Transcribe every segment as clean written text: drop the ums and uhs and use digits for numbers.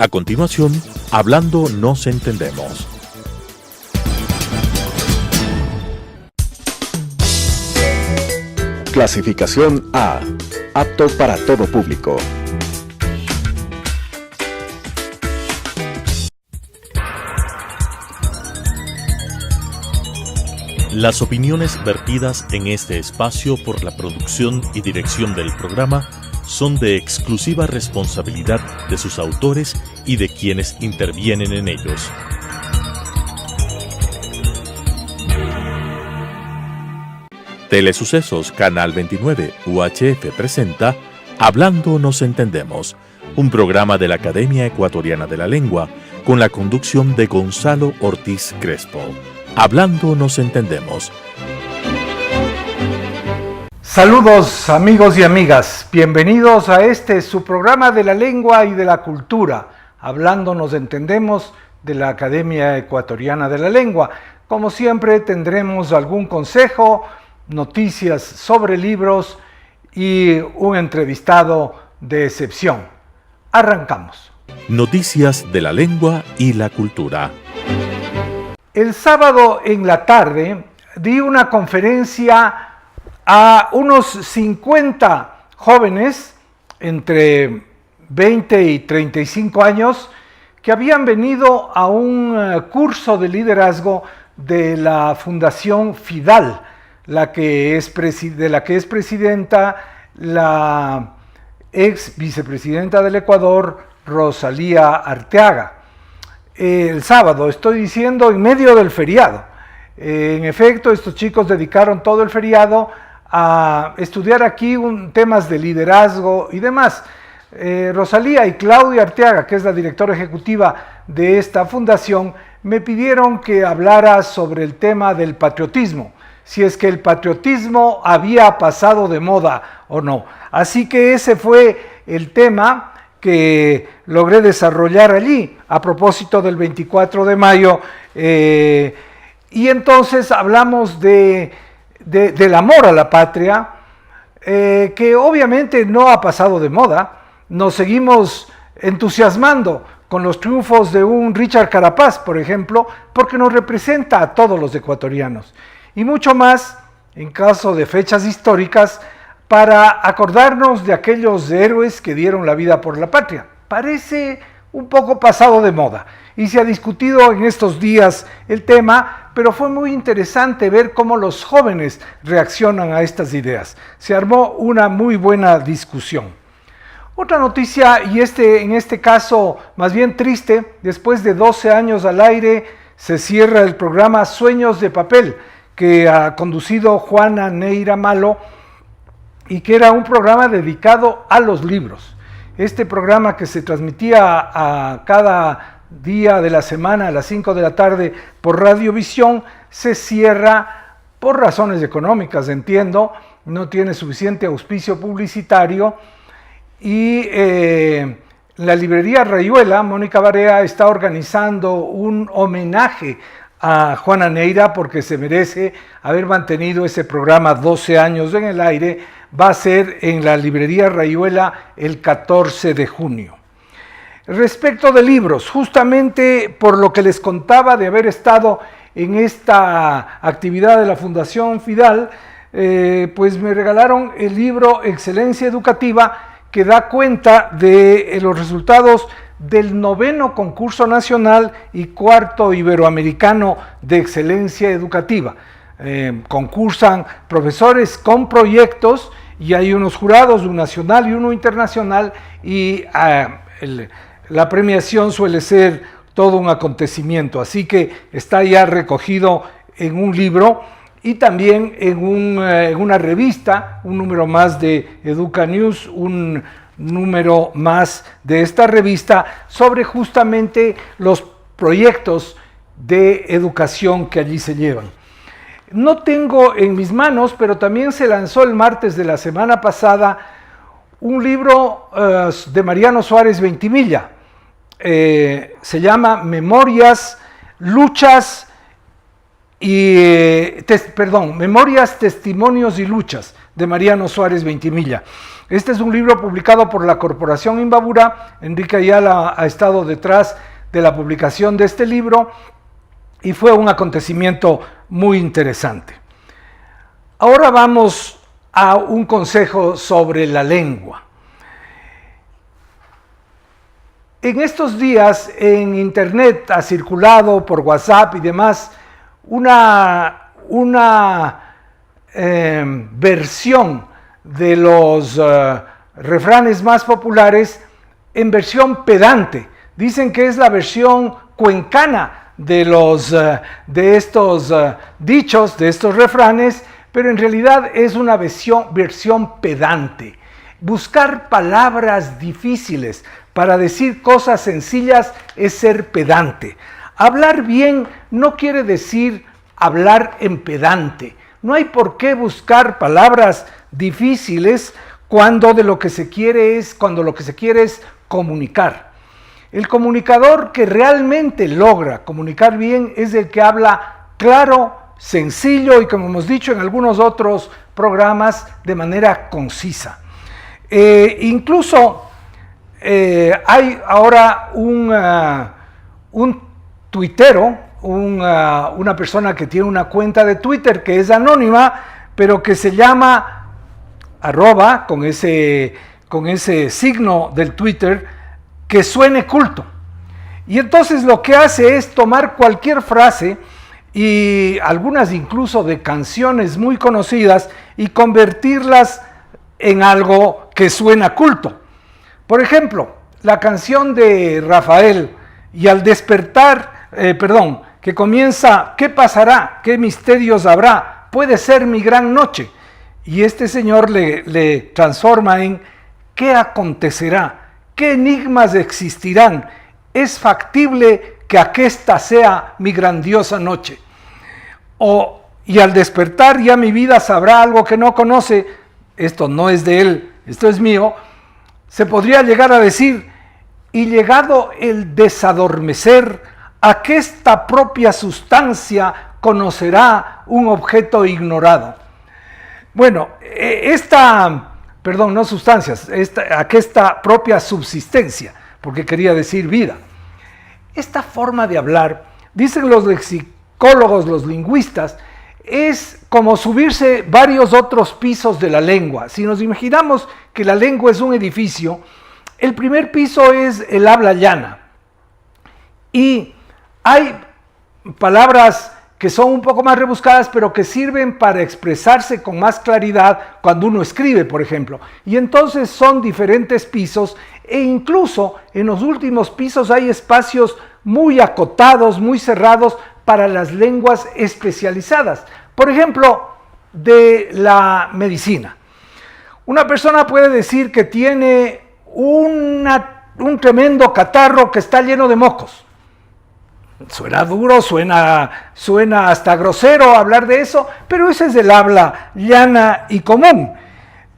A continuación, Hablando nos entendemos. Clasificación A. Apto para todo público. Las opiniones vertidas en este espacio por la producción y dirección del programa son de exclusiva responsabilidad de sus autores y de quienes intervienen en ellos. Telesucesos Canal 29 UHF presenta Hablando nos entendemos, un programa de la Academia Ecuatoriana de la Lengua con la conducción de Gonzalo Ortiz Crespo. Hablando nos entendemos. Saludos amigos y amigas, bienvenidos a su programa de la lengua y de la cultura. Hablando nos entendemos de la Academia Ecuatoriana de la Lengua. Como siempre tendremos algún consejo, noticias sobre libros y un entrevistado de excepción. Arrancamos. Noticias de la lengua y la cultura. El sábado en la tarde di una conferencia a unos 50 jóvenes entre 20 y 35 años que habían venido a un curso de liderazgo de la Fundación FIDAL, de la que es presidenta la ex vicepresidenta del Ecuador, Rosalía Arteaga. El sábado, estoy diciendo, en medio del feriado. En efecto, estos chicos dedicaron todo el feriado a estudiar aquí temas de liderazgo y demás. Rosalía y Claudia Arteaga, que es la directora ejecutiva de esta fundación, me pidieron que hablara sobre el tema del patriotismo, si es que el patriotismo había pasado de moda o no. Así que ese fue el tema que logré desarrollar allí a propósito del 24 de mayo. Y entonces hablamos del amor a la patria, que obviamente no ha pasado de moda. Nos seguimos entusiasmando con los triunfos de un Richard Carapaz, por ejemplo, porque nos representa a todos los ecuatorianos. Y mucho más, en caso de fechas históricas, para acordarnos de aquellos héroes que dieron la vida por la patria. Parece un poco pasado de moda y se ha discutido en estos días el tema, pero fue muy interesante ver cómo los jóvenes reaccionan a estas ideas. Se armó una muy buena discusión. Otra noticia, y en este caso más bien triste, después de 12 años al aire se cierra el programa Sueños de Papel, que ha conducido Juana Neira Malo, y que era un programa dedicado a los libros. Este programa, que se transmitía a cada día de la semana a las 5 de la tarde por Radiovisión, se cierra por razones económicas, entiendo, no tiene suficiente auspicio publicitario, y la librería Rayuela, Mónica Barea, está organizando un homenaje a Juana Neira porque se merece haber mantenido ese programa 12 años en el aire. Va a ser en la librería Rayuela el 14 de junio. Respecto de libros, justamente por lo que les contaba de haber estado en esta actividad de la Fundación FIDAL, pues me regalaron el libro Excelencia Educativa, que da cuenta de los resultados del 9º concurso nacional y 4º iberoamericano de excelencia educativa. Concursan profesores con proyectos y hay unos jurados, un nacional y uno internacional, y la premiación suele ser todo un acontecimiento, así que está ya recogido en un libro y también en una revista, un número más de Educa News, un número más de esta revista sobre justamente los proyectos de educación que allí se llevan. No tengo en mis manos, pero también se lanzó el martes de la semana pasada un libro de Mariano Suárez Ventimilla. Se llama Memorias, Luchas y Memorias, Testimonios y Luchas, de Mariano Suárez Ventimilla, Este es un libro publicado por la Corporación Imbabura. Enrique Ayala ha estado detrás de la publicación de este libro y fue un acontecimiento muy interesante. Ahora vamos a un consejo sobre la lengua. En estos días en internet ha circulado por WhatsApp y demás una versión de los refranes más populares en versión pedante. Dicen que es la versión cuencana de estos dichos, de estos refranes, pero en realidad es una versión pedante. Buscar palabras difíciles para decir cosas sencillas es ser pedante. Hablar bien no quiere decir hablar en pedante. No hay por qué buscar palabras difíciles cuando lo que se quiere es comunicar. El comunicador que realmente logra comunicar bien es el que habla claro, sencillo y, como hemos dicho en algunos otros programas, de manera concisa. Incluso hay ahora un tuitero, una persona que tiene una cuenta de Twitter que es anónima, pero que se llama @ con ese signo del Twitter que suene culto. Y entonces lo que hace es tomar cualquier frase y algunas incluso de canciones muy conocidas y convertirlas en algo que suena culto. Por ejemplo, la canción de Rafael, y al despertar, que comienza: ¿qué pasará? ¿Qué misterios habrá? Puede ser mi gran noche. Y este señor le transforma en: ¿qué acontecerá? ¿Qué enigmas existirán? Es factible que aquesta sea mi grandiosa noche. Y al despertar ya mi vida sabrá algo que no conoce. Esto no es de él, esto es mío. Se podría llegar a decir: y llegado el desadormecer, aquesta propia sustancia conocerá un objeto ignorado. Bueno, aquesta propia subsistencia, porque quería decir vida. Esta forma de hablar, dicen los lexicólogos, los lingüistas, es como subirse varios otros pisos de la lengua. Si nos imaginamos que la lengua es un edificio, el primer piso es el habla llana. Y hay palabras que son un poco más rebuscadas, pero que sirven para expresarse con más claridad cuando uno escribe, por ejemplo. Y entonces son diferentes pisos, e incluso en los últimos pisos hay espacios muy acotados, muy cerrados para las lenguas especializadas. Por ejemplo, de la medicina. Una persona puede decir que tiene un tremendo catarro que está lleno de mocos. Suena duro, suena hasta grosero hablar de eso, pero ese es el habla llana y común.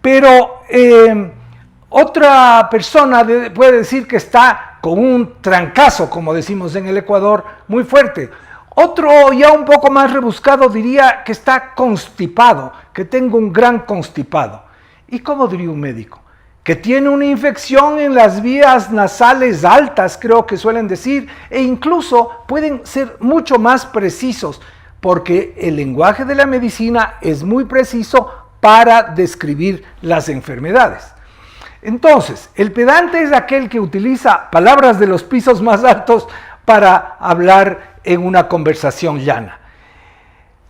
Pero otra persona puede decir que está con un trancazo, como decimos en el Ecuador, muy fuerte. Otro ya un poco más rebuscado diría que está constipado, que tengo un gran constipado. ¿Y cómo diría un médico? Que tiene una infección en las vías nasales altas, creo que suelen decir, e incluso pueden ser mucho más precisos, porque el lenguaje de la medicina es muy preciso para describir las enfermedades. Entonces, el pedante es aquel que utiliza palabras de los pisos más altos para hablar en una conversación llana.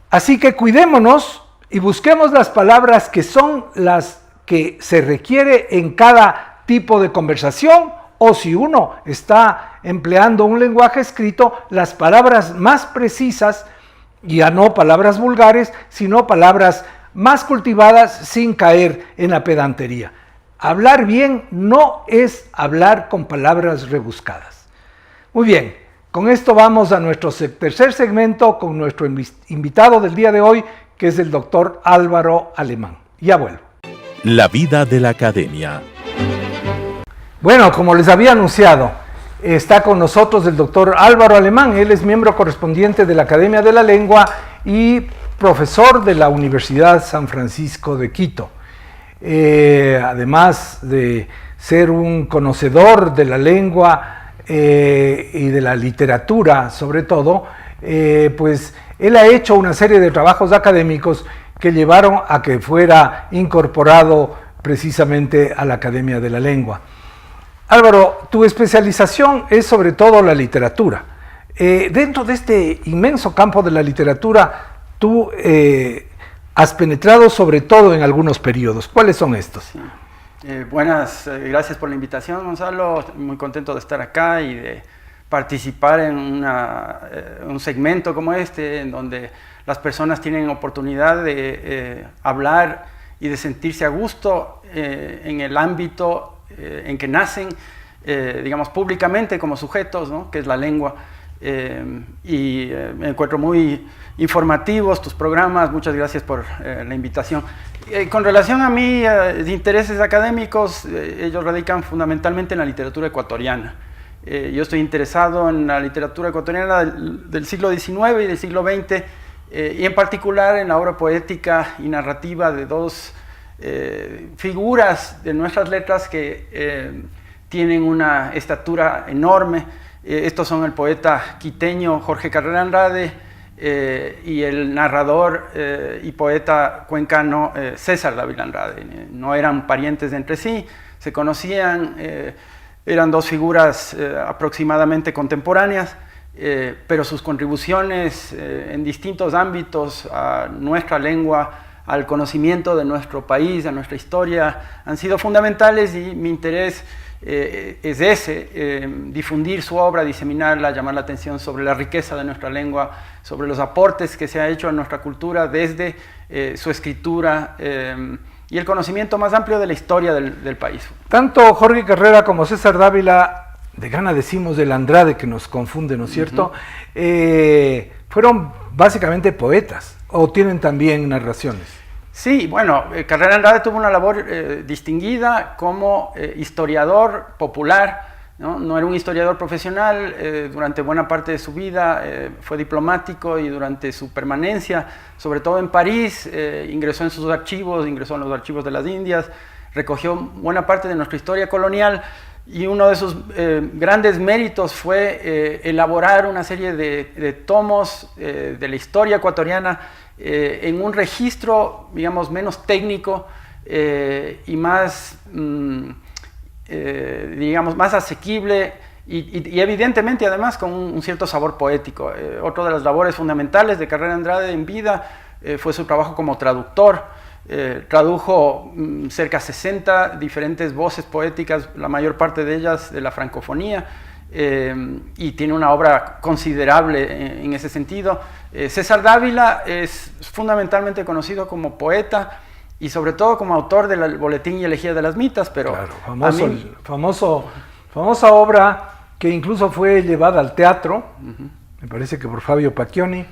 Así que cuidémonos y busquemos las palabras que son las que se requiere en cada tipo de conversación, o si uno está empleando un lenguaje escrito, las palabras más precisas, ya no palabras vulgares, sino palabras más cultivadas sin caer en la pedantería. Hablar bien no es hablar con palabras rebuscadas. Muy bien, con esto vamos a nuestro tercer segmento con nuestro invitado del día de hoy, que es el doctor Álvaro Alemán. Ya vuelvo. La vida de la academia. Bueno, como les había anunciado, está con nosotros el doctor Álvaro Alemán. Él es miembro correspondiente de la Academia de la Lengua y profesor de la Universidad San Francisco de Quito. además de ser un conocedor de la lengua y de la literatura sobre todo, pues él ha hecho una serie de trabajos académicos que llevaron a que fuera incorporado precisamente a la Academia de la Lengua. Álvaro, tu especialización es sobre todo la literatura. Dentro de este inmenso campo de la literatura, tú has penetrado sobre todo en algunos periodos. ¿Cuáles son estos? Sí. Gracias por la invitación, Gonzalo. Muy contento de estar acá y de participar en un segmento como este, en donde las personas tienen oportunidad de hablar y de sentirse a gusto en el ámbito en que nacen, digamos, públicamente como sujetos, ¿no? Que es la lengua. Me encuentro muy informativos tus programas. Muchas gracias por la invitación. Con relación a mí, de intereses académicos, ellos radican fundamentalmente en la literatura ecuatoriana. Yo estoy interesado en la literatura ecuatoriana del siglo XIX y del siglo XX, y en particular en la obra poética y narrativa de dos figuras de nuestras letras que tienen una estatura enorme. Estos son el poeta quiteño Jorge Carrera Andrade y el narrador y poeta cuencano César Dávila Andrade. No eran parientes entre sí, se conocían, eran dos figuras aproximadamente contemporáneas, pero sus contribuciones en distintos ámbitos a nuestra lengua, al conocimiento de nuestro país, a nuestra historia, han sido fundamentales, y mi interés es ese, difundir su obra, diseminarla, llamar la atención sobre la riqueza de nuestra lengua, sobre los aportes que se ha hecho a nuestra cultura desde su escritura y el conocimiento más amplio de la historia del país. Tanto Jorge Carrera como César Dávila, de gana decimos del Andrade, que nos confunde, ¿no es cierto? Fueron básicamente poetas, o tienen también narraciones. Sí, bueno, Carrera Andrade tuvo una labor distinguida como historiador popular, ¿no? No era un historiador profesional. Durante buena parte de su vida fue diplomático, y durante su permanencia, sobre todo en París, ingresó en sus archivos, ingresó en los archivos de las Indias, recogió buena parte de nuestra historia colonial, y uno de sus grandes méritos fue elaborar una serie de tomos de la historia ecuatoriana en un registro, digamos, menos técnico y más, digamos, más asequible y evidentemente además con un cierto sabor poético. Otra de las labores fundamentales de Carrera Andrade en vida fue su trabajo como traductor. Tradujo cerca de 60 diferentes voces poéticas, la mayor parte de ellas de la francofonía, y tiene una obra considerable en ese sentido. César Dávila es fundamentalmente conocido como poeta y sobre todo como autor del Boletín y Elegía de las Mitas, pero claro, famosa obra que incluso fue llevada al teatro, me parece que por Fabio Pacchioni,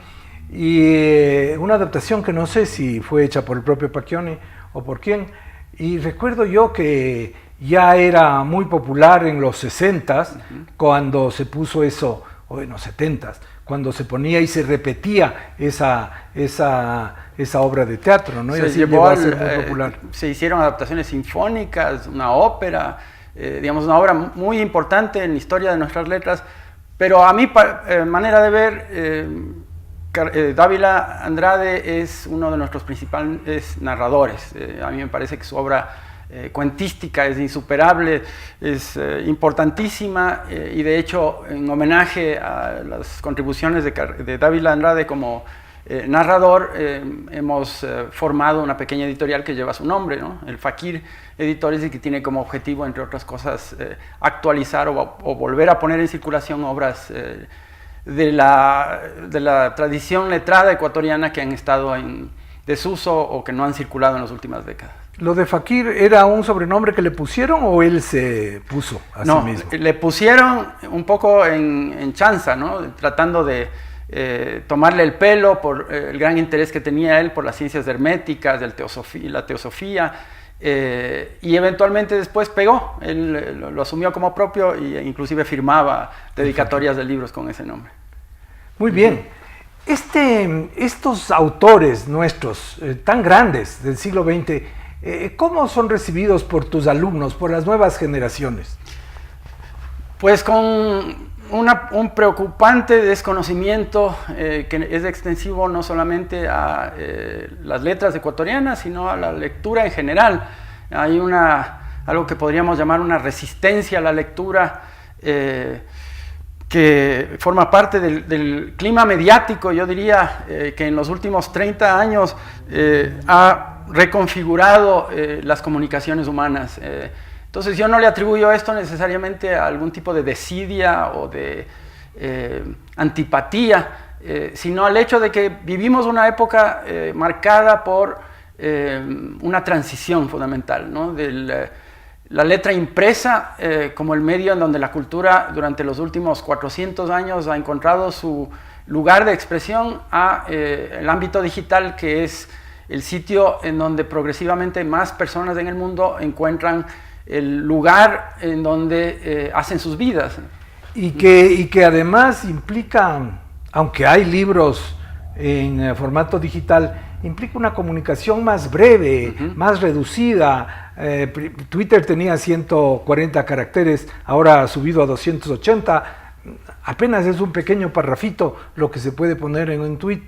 y una adaptación que no sé si fue hecha por el propio Pacchioni o por quién. Y recuerdo yo que ya era muy popular en los 60s, cuando se puso eso, o en los 70s, cuando se ponía y se repetía esa obra de teatro, ¿no? Y así llegó a ser muy popular. Se hicieron adaptaciones sinfónicas, una ópera, digamos, una obra muy importante en la historia de nuestras letras, pero a mi manera de ver, Dávila Andrade es uno de nuestros principales narradores. A mí me parece que su obra cuentística es insuperable, es importantísima, y de hecho, en homenaje a las contribuciones de Dávila Andrade como narrador, hemos formado una pequeña editorial que lleva su nombre, ¿no? El Fakir Editores, y que tiene como objetivo, entre otras cosas, actualizar o volver a poner en circulación obras de la tradición letrada ecuatoriana que han estado en desuso o que no han circulado en las últimas décadas. ¿Lo de Fakir era un sobrenombre que le pusieron o él se puso a sí mismo? No, le pusieron un poco en chanza, ¿no? Tratando de tomarle el pelo por el gran interés que tenía él por las ciencias herméticas, la teosofía, y eventualmente después pegó. Él lo asumió como propio e inclusive firmaba dedicatorias de libros con ese nombre. Muy bien. Estos autores nuestros tan grandes del siglo XX, ¿Cómo son recibidos por tus alumnos, por las nuevas generaciones? Pues con un preocupante desconocimiento que es extensivo no solamente a las letras ecuatorianas, sino a la lectura en general. Hay algo que podríamos llamar una resistencia a la lectura que forma parte del clima mediático, yo diría, que en los últimos 30 años ha reconfigurado las comunicaciones humanas. Entonces yo no le atribuyo esto necesariamente a algún tipo de desidia o de antipatía, sino al hecho de que vivimos una época marcada por una transición fundamental, ¿no? La letra impresa como el medio en donde la cultura durante los últimos 400 años ha encontrado su lugar de expresión a el ámbito digital, que es el sitio en donde progresivamente más personas en el mundo encuentran el lugar en donde hacen sus vidas. Y que además implica, aunque hay libros en formato digital, implica una comunicación más breve, más reducida. Twitter tenía 140 caracteres, ahora ha subido a 280. Apenas es un pequeño parrafito lo que se puede poner en un tweet.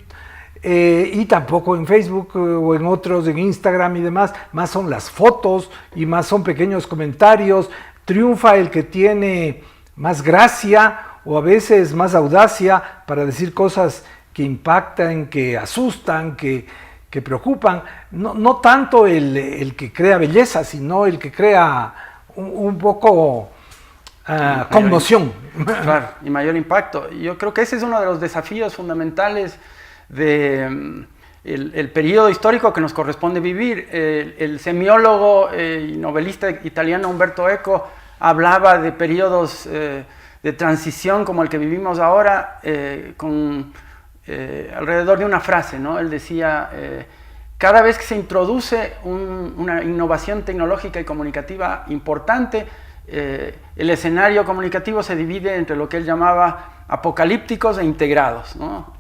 Y tampoco en Facebook o en otros, en Instagram y demás, más son las fotos y más son pequeños comentarios. Triunfa el que tiene más gracia o a veces más audacia para decir cosas que impactan, que asustan, que preocupan. No tanto el que crea belleza, sino el que crea un poco conmoción. Claro, y mayor impacto. Yo creo que ese es uno de los desafíos fundamentales del periodo histórico que nos corresponde vivir. El semiólogo y novelista italiano Umberto Eco hablaba de periodos de transición como el que vivimos ahora, alrededor de una frase, ¿no? Él decía, cada vez que se introduce una innovación tecnológica y comunicativa importante, el escenario comunicativo se divide entre lo que él llamaba apocalípticos e integrados, ¿no?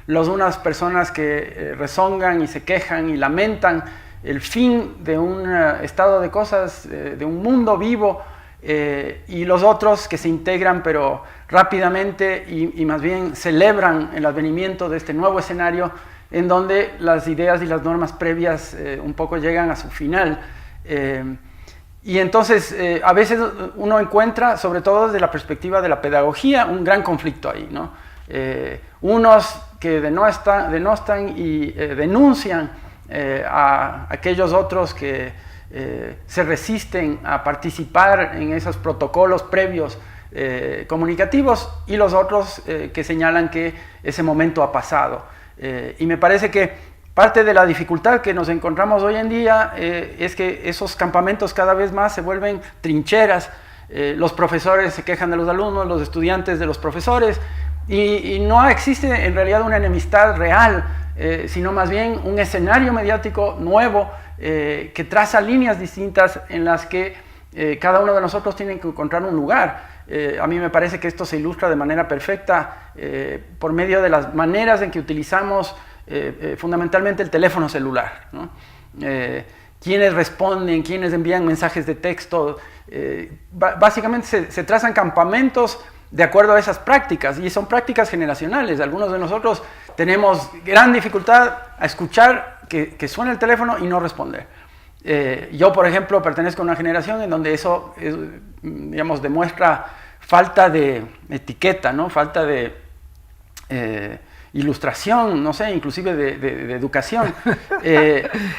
Unas personas que rezongan y se quejan y lamentan el fin de un estado de cosas, de un mundo vivo, y los otros que se integran pero rápidamente y más bien celebran el advenimiento de este nuevo escenario en donde las ideas y las normas previas un poco llegan a su final. Y entonces a veces uno encuentra, sobre todo desde la perspectiva de la pedagogía, un gran conflicto ahí, ¿no? Unos que denostan y denuncian a aquellos otros que se resisten a participar en esos protocolos previos comunicativos, y los otros que señalan que ese momento ha pasado. Y me parece que parte de la dificultad que nos encontramos hoy en día es que esos campamentos cada vez más se vuelven trincheras. Los profesores se quejan de los alumnos, los estudiantes de los profesores, y no existe en realidad una enemistad real, sino más bien un escenario mediático nuevo que traza líneas distintas en las que cada uno de nosotros tiene que encontrar un lugar. A mí me parece que esto se ilustra de manera perfecta por medio de las maneras en que utilizamos fundamentalmente el teléfono celular, ¿no? Quienes responden, quienes envían mensajes de texto, básicamente se trazan campamentos de acuerdo a esas prácticas, y son prácticas generacionales. Algunos de nosotros tenemos gran dificultad a escuchar que suena el teléfono y no responder. Yo, por ejemplo, pertenezco a una generación en donde eso, digamos, demuestra falta de etiqueta, ¿no? Falta de ilustración, no sé, inclusive de educación.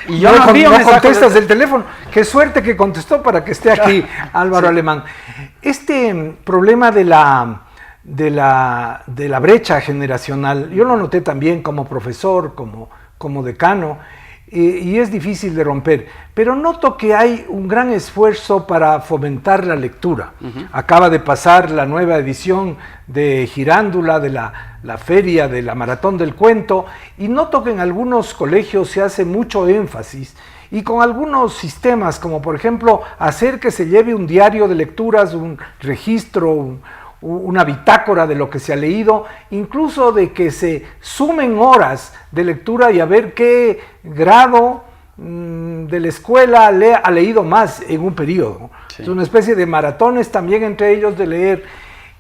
Y yo no contestas el teléfono. Qué suerte que contestó para que esté aquí Álvaro Alemán. Este problema de la brecha generacional, yo lo noté también como profesor, como decano, y es difícil de romper, pero noto que hay un gran esfuerzo para fomentar la lectura. Acaba de pasar la nueva edición de Girándula, de la feria de la Maratón del Cuento, y noto que en algunos colegios se hace mucho énfasis, y con algunos sistemas, como por ejemplo hacer que se lleve un diario de lecturas, un registro, una bitácora de lo que se ha leído, incluso de que se sumen horas de lectura y a ver qué grado de la escuela ha leído más en un periodo. Sí. Es una especie de maratones también entre ellos de leer.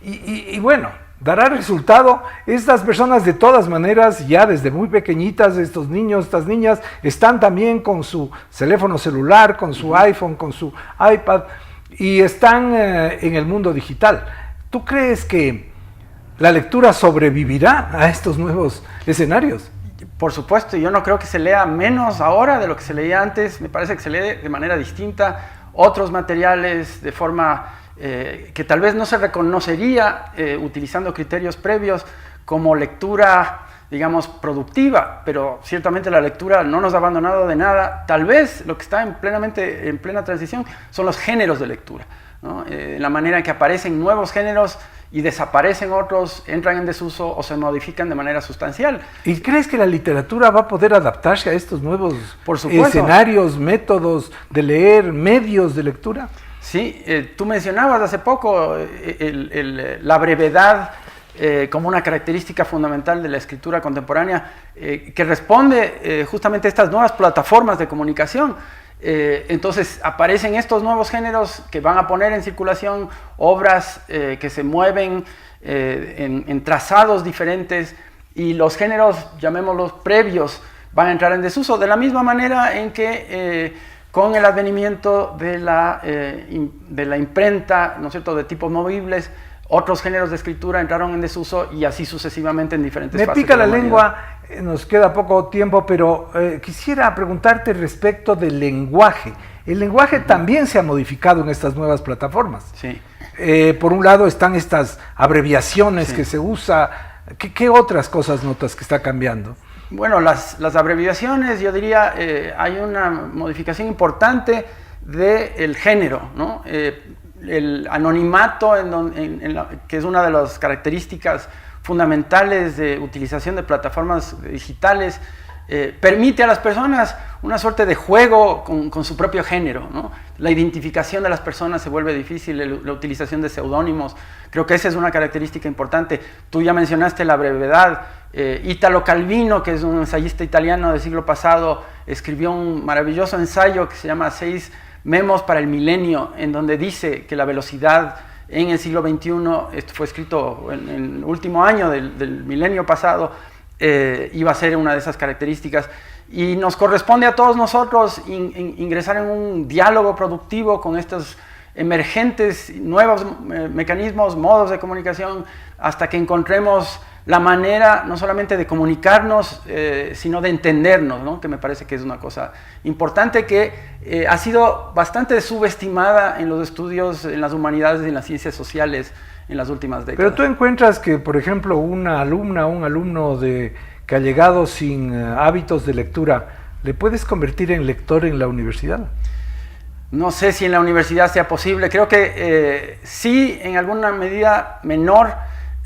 Y bueno, dará resultado. Estas personas de todas maneras, ya desde muy pequeñitas, estos niños, estas niñas, están también con su teléfono celular, con su iPhone, con su iPad, y están en el mundo digital. ¿Tú crees que la lectura sobrevivirá a estos nuevos escenarios? Por supuesto, yo no creo que se lea menos ahora de lo que se leía antes. Me parece que se lee de manera distinta otros materiales de forma que tal vez no se reconocería utilizando criterios previos como lectura, digamos, productiva, pero ciertamente la lectura no nos ha abandonado de nada. Tal vez lo que está en plena transición son los géneros de lectura, ¿no? La manera en que aparecen nuevos géneros y desaparecen otros, entran en desuso o se modifican de manera sustancial. ¿Y crees que la literatura va a poder adaptarse a estos nuevos escenarios, métodos de leer, medios de lectura? Sí, tú mencionabas hace poco la brevedad como una característica fundamental de la escritura contemporánea que responde justamente a estas nuevas plataformas de comunicación. Entonces aparecen estos nuevos géneros que van a poner en circulación obras que se mueven en trazados diferentes, y los géneros, llamémoslos previos, van a entrar en desuso, de la misma manera en que con el advenimiento de la imprenta, ¿no es cierto?, de tipos movibles, otros géneros de escritura entraron en desuso, y así sucesivamente en diferentes fases. Me pica la lengua, nos queda poco tiempo, pero quisiera preguntarte respecto del lenguaje. El lenguaje también se ha modificado en estas nuevas plataformas. Sí. Por un lado están estas abreviaciones que se usa. ¿Qué otras cosas notas que está cambiando? Bueno, las abreviaciones, yo diría, hay una modificación importante del género, ¿no? El anonimato, que es una de las características fundamentales de utilización de plataformas digitales, permite a las personas una suerte de juego con su propio género, ¿no? La identificación de las personas se vuelve difícil, la utilización de seudónimos. Creo que esa es una característica importante. Tú ya mencionaste la brevedad. Italo Calvino, que es un ensayista italiano del siglo pasado, escribió un maravilloso ensayo que se llama 6 Memos para el Milenio, en donde dice que la velocidad en el siglo XXI, esto fue escrito en el último año del milenio pasado, iba a ser una de esas características, y nos corresponde a todos nosotros ingresar en un diálogo productivo con estos emergentes nuevos mecanismos, modos de comunicación, hasta que encontremos la manera no solamente de comunicarnos, sino de entendernos, ¿no? Que me parece que es una cosa importante que ha sido bastante subestimada en los estudios en las humanidades y en las ciencias sociales en las últimas décadas. Pero tú encuentras que, por ejemplo, una alumna o un alumno que ha llegado sin hábitos de lectura, ¿le puedes convertir en lector en la universidad? No sé si en la universidad sea posible. Creo que sí, en alguna medida menor,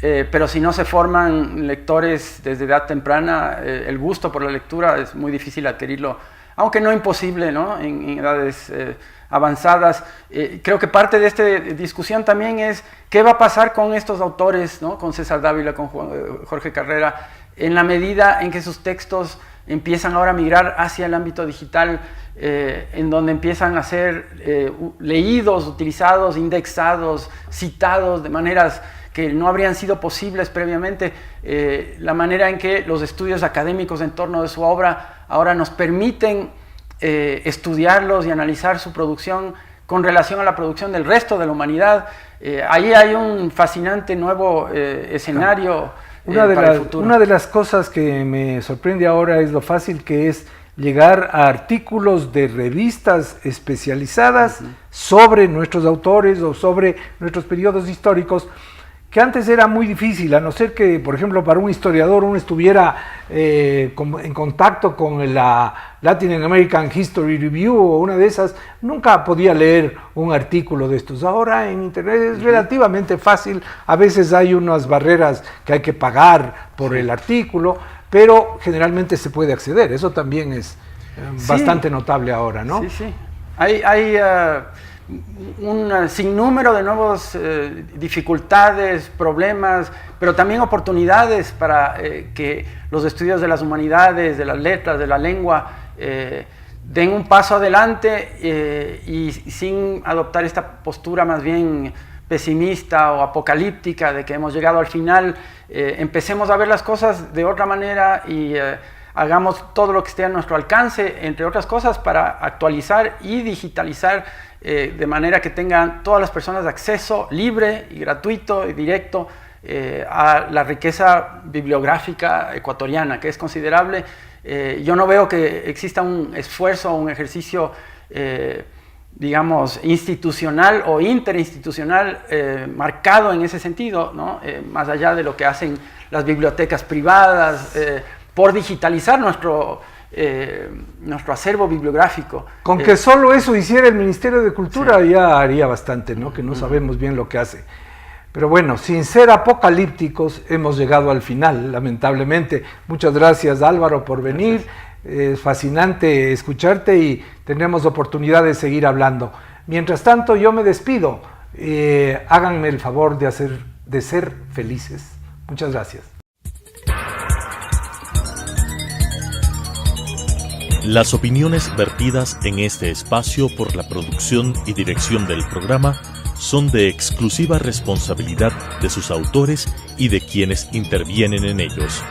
pero si no se forman lectores desde edad temprana, el gusto por la lectura es muy difícil adquirirlo, aunque no imposible, ¿no? En edades avanzadas. Creo que parte de esta discusión también es qué va a pasar con estos autores, ¿no? Con César Dávila, con Jorge Carrera, en la medida en que sus textos empiezan ahora a migrar hacia el ámbito digital, en donde empiezan a ser leídos, utilizados, indexados, citados de maneras que no habrían sido posibles previamente, la manera en que los estudios académicos en torno de su obra ahora nos permiten estudiarlos y analizar su producción con relación a la producción del resto de la humanidad. Ahí hay un fascinante nuevo escenario para el futuro. Una de las cosas que me sorprende ahora es lo fácil que es llegar a artículos de revistas especializadas sobre nuestros autores o sobre nuestros periodos históricos, que antes era muy difícil, a no ser que, por ejemplo, para un historiador uno estuviera en contacto con la Latin American History Review o una de esas, nunca podía leer un artículo de estos. Ahora en Internet es relativamente fácil, a veces hay unas barreras que hay que pagar por el artículo, pero generalmente se puede acceder. Eso también es bastante notable ahora, ¿no? Sí, sí. Hay un sinnúmero de nuevas dificultades, problemas, pero también oportunidades para que los estudios de las humanidades, de las letras, de la lengua, den un paso adelante y sin adoptar esta postura más bien pesimista o apocalíptica de que hemos llegado al final, empecemos a ver las cosas de otra manera y hagamos todo lo que esté a nuestro alcance, entre otras cosas, para actualizar y digitalizar de manera que tengan todas las personas acceso libre y gratuito y directo a la riqueza bibliográfica ecuatoriana, que es considerable. Yo no veo que exista un esfuerzo o un ejercicio digamos, institucional o interinstitucional marcado en ese sentido, ¿no? Más allá de lo que hacen las bibliotecas privadas, por digitalizar nuestro acervo bibliográfico. Con que solo eso hiciera el Ministerio de Cultura, sí, ya haría bastante, ¿no? Que no sabemos bien lo que hace. Pero bueno, sin ser apocalípticos, hemos llegado al final, lamentablemente. Muchas gracias, Álvaro, por venir. Gracias. Es fascinante escucharte y tendremos oportunidad de seguir hablando. Mientras tanto, yo me despido. Háganme el favor de ser felices. Muchas gracias. Las opiniones vertidas en este espacio por la producción y dirección del programa son de exclusiva responsabilidad de sus autores y de quienes intervienen en ellos.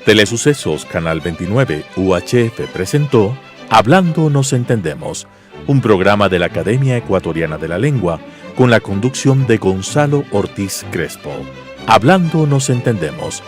Telesucesos Canal 29 UHF presentó Hablando nos entendemos, un programa de la Academia Ecuatoriana de la Lengua con la conducción de Gonzalo Ortiz Crespo. Hablando nos entendemos,